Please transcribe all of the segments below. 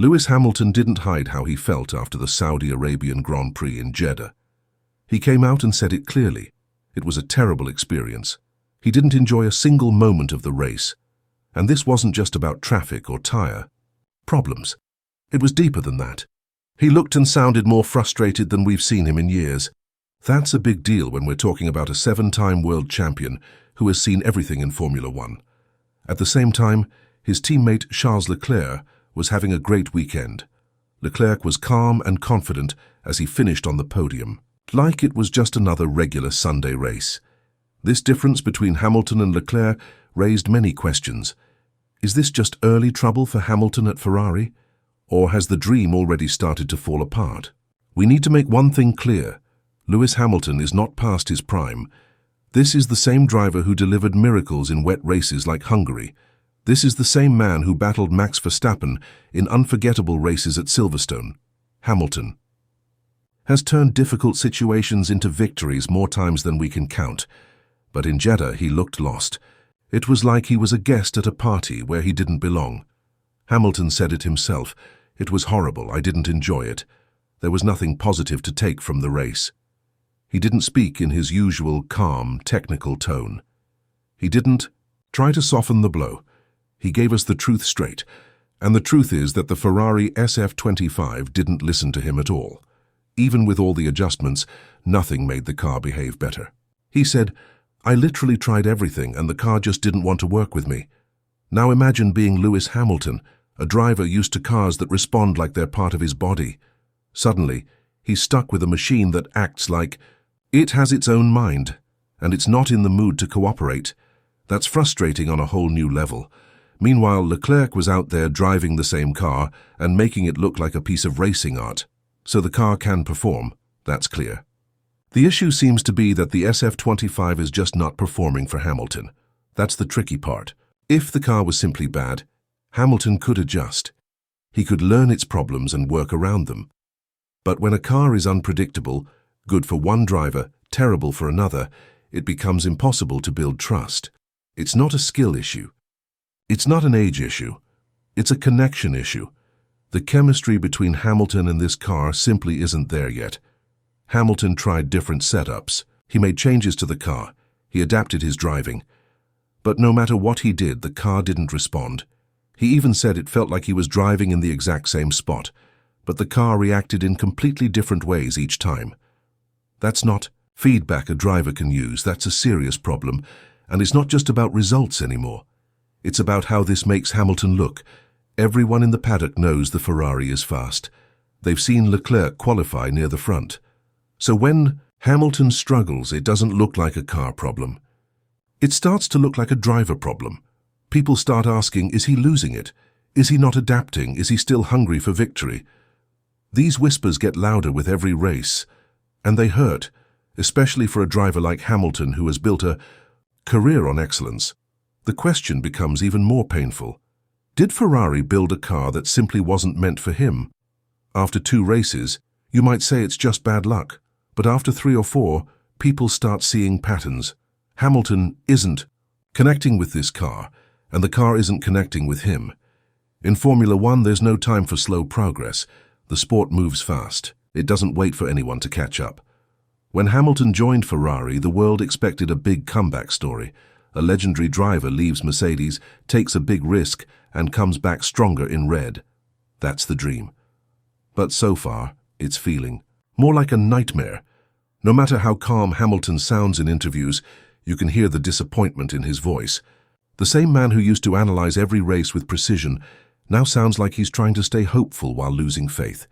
Lewis Hamilton didn't hide how he felt after the Saudi Arabian Grand Prix in Jeddah. He came out and said it clearly. It was a terrible experience. He didn't enjoy a single moment of the race. And this wasn't just about traffic or tire problems. It was deeper than that. He looked and sounded more frustrated than we've seen him in years. That's a big deal when we're talking about a 7-time world champion who has seen everything in Formula One. At the same time, his teammate Charles Leclerc was having a great weekend. Leclerc was calm and confident as he finished on the podium, like it was just another regular Sunday race. This difference between Hamilton and Leclerc raised many questions. Is this just early trouble for Hamilton at Ferrari? Or has the dream already started to fall apart? We need to make one thing clear. Lewis Hamilton is not past his prime. This is the same driver who delivered miracles in wet races like Hungary. This is the same man who battled Max Verstappen in unforgettable races at Silverstone. Hamilton has turned difficult situations into victories more times than we can count. But in Jeddah, he looked lost. It was like he was a guest at a party where he didn't belong. Hamilton said it himself. It was horrible. I didn't enjoy it. There was nothing positive to take from the race. He didn't speak in his usual calm, technical tone. He didn't try to soften the blow. He gave us the truth straight. And the truth is that the Ferrari SF25 didn't listen to him at all. Even with all the adjustments, nothing made the car behave better. He said, "I literally tried everything and the car just didn't want to work with me." Now imagine being Lewis Hamilton, a driver used to cars that respond like they're part of his body. Suddenly, he's stuck with a machine that acts like it has its own mind, and it's not in the mood to cooperate. That's frustrating on a whole new level. Meanwhile, Leclerc was out there driving the same car and making it look like a piece of racing art. So the car can perform, that's clear. The issue seems to be that the SF25 is just not performing for Hamilton. That's the tricky part. If the car was simply bad, Hamilton could adjust. He could learn its problems and work around them. But when a car is unpredictable, good for one driver, terrible for another, it becomes impossible to build trust. It's not a skill issue. It's not an age issue. It's a connection issue. The chemistry between Hamilton and this car simply isn't there yet. Hamilton tried different setups. He made changes to the car. He adapted his driving. But no matter what he did, the car didn't respond. He even said it felt like he was driving in the exact same spot, but the car reacted in completely different ways each time. That's not feedback a driver can use. That's a serious problem, and it's not just about results anymore. It's about how this makes Hamilton look. Everyone in the paddock knows the Ferrari is fast. They've seen Leclerc qualify near the front. So when Hamilton struggles, it doesn't look like a car problem. It starts to look like a driver problem. People start asking, is he losing it? Is he not adapting? Is he still hungry for victory? These whispers get louder with every race, and they hurt, especially for a driver like Hamilton who has built a career on excellence. The question becomes even more painful. Did Ferrari build a car that simply wasn't meant for him? After 2 races, you might say it's just bad luck, but after 3 or 4, people start seeing patterns. Hamilton isn't connecting with this car, and the car isn't connecting with him. In Formula One, there's no time for slow progress. The sport moves fast. It doesn't wait for anyone to catch up. When Hamilton joined Ferrari, the world expected a big comeback story. A legendary driver leaves Mercedes, takes a big risk, and comes back stronger in red. That's the dream. But so far, it's feeling more like a nightmare. No matter how calm Hamilton sounds in interviews, you can hear the disappointment in his voice. The same man who used to analyze every race with precision now sounds like he's trying to stay hopeful while losing faith.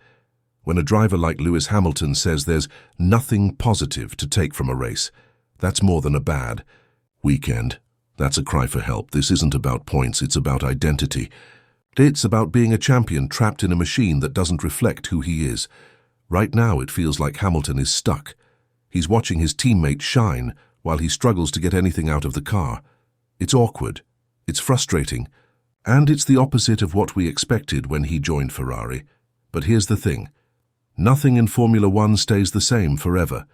When a driver like Lewis Hamilton says there's nothing positive to take from a race, that's more than a bad weekend. That's a cry for help. This isn't about points, it's about identity. It's about being a champion trapped in a machine that doesn't reflect who he is. Right now it feels like Hamilton is stuck. He's watching his teammate shine while he struggles to get anything out of the car. It's awkward, it's frustrating, and it's the opposite of what we expected when he joined Ferrari. But here's the thing. Nothing in Formula One stays the same forever.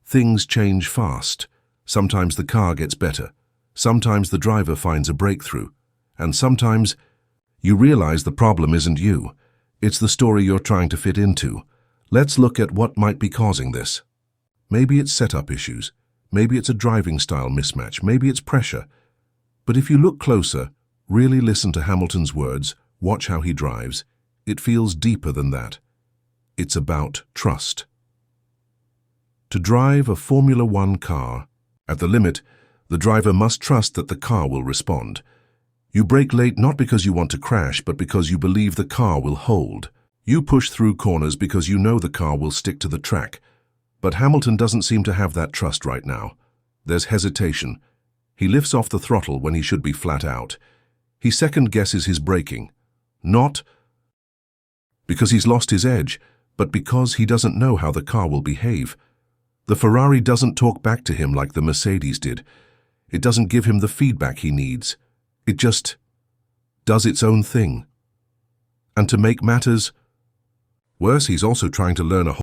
Things change fast. Sometimes the car gets better. Sometimes the driver finds a breakthrough. And sometimes you realize the problem isn't you. It's the story you're trying to fit into. Let's look at what might be causing this. Maybe it's setup issues. Maybe it's a driving style mismatch. Maybe it's pressure. But if you look closer, really listen to Hamilton's words, watch how he drives, it feels deeper than that. It's about trust. To drive a Formula One car, at the limit, the driver must trust that the car will respond. You brake late not because you want to crash, but because you believe the car will hold. You push through corners because you know the car will stick to the track. But Hamilton doesn't seem to have that trust right now. There's hesitation. He lifts off the throttle when he should be flat out. He second-guesses his braking. Not because he's lost his edge, but because he doesn't know how the car will behave. The Ferrari doesn't talk back to him like the Mercedes did. It doesn't give him the feedback he needs. It just does its own thing. And to make matters worse, he's also trying to learn a